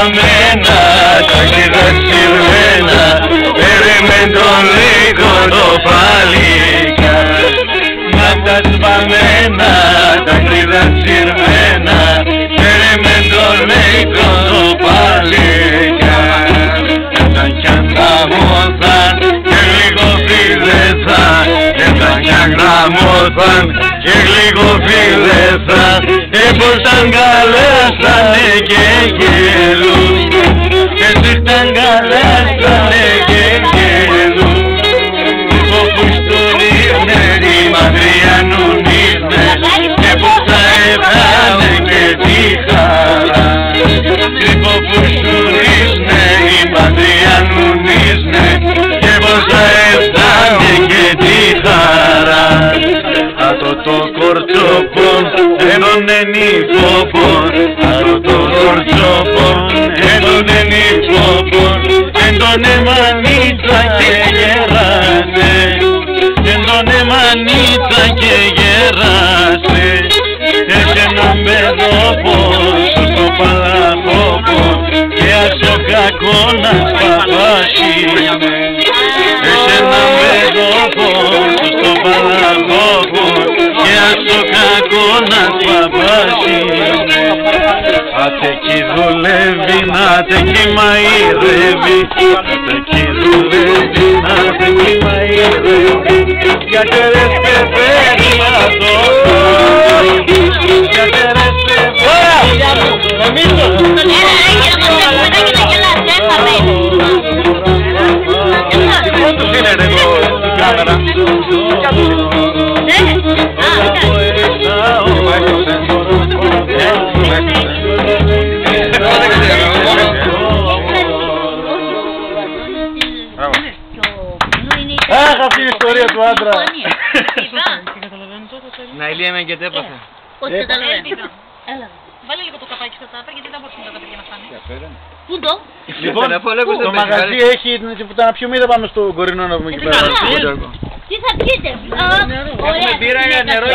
σπαμμένα, τα κρύδα σφυρμένα, περίμεν τον λίγο το παλικάρι. Μάτια σπαμμένα, τα κρύδα σφυρμένα, περίμεν τον λίγο το παλικάρι. Ήταν κι αν γραμμόταν και λίγο φίλεσαν, ήταν κι αν γραμμόταν και λίγο φίλεσαν, πως τα αγκαλέσανε και γελούν, και τους τα αγκαλέσανε και γελούν. Πως τον ήρνε η Μαδριανονίσνε, και πως τα έφτανε και τη χαρά. Πως τον ήρνε η Μαδριανονίσνε, και πως τα έφτανε και τη χαρά. Αυτό το κορτσόπον έντονε νυχόπον, αυτό το κορτσόπον έντονε νυχόπον, έντονε μανίτσα και γεράσε, έντονε μανίτσα και γεράσε. Έχει έναν παιδόπον στο παλαχόπον και άσο κακό να σπαπάσει. Έχει έναν παιδόπον στο παλαχόπον και άσο κακό να σπαπάσει. Άτε εκεί δουλεύει, άτε εκεί μαϊρεύει, άτε εκεί δουλεύει, άτε εκεί μαϊρεύει. Γιατί ρε σπεφέρει να το πάει, γιατί ρε σπεφέρει να το πάει. Πόντος είναι ρε εδώ στην κάμερα? Αχ, αυτή η ιστορία του άντρα. Να Ηλία με και έπαθε. Πώς καταλαβαίνω. Έλα. Βάλε λίγο το καπάκι στο τάπερ γιατί δεν μπορούσαμε τα παιδιά να φάνε. Πού το? Λοιπόν, το μαγαζί έχει τα αναπιωμίδα, πάμε στο κορινό να δούμε εκεί πέρα. Τι θα πιείτε? Έχουμε μπύρα για νερό.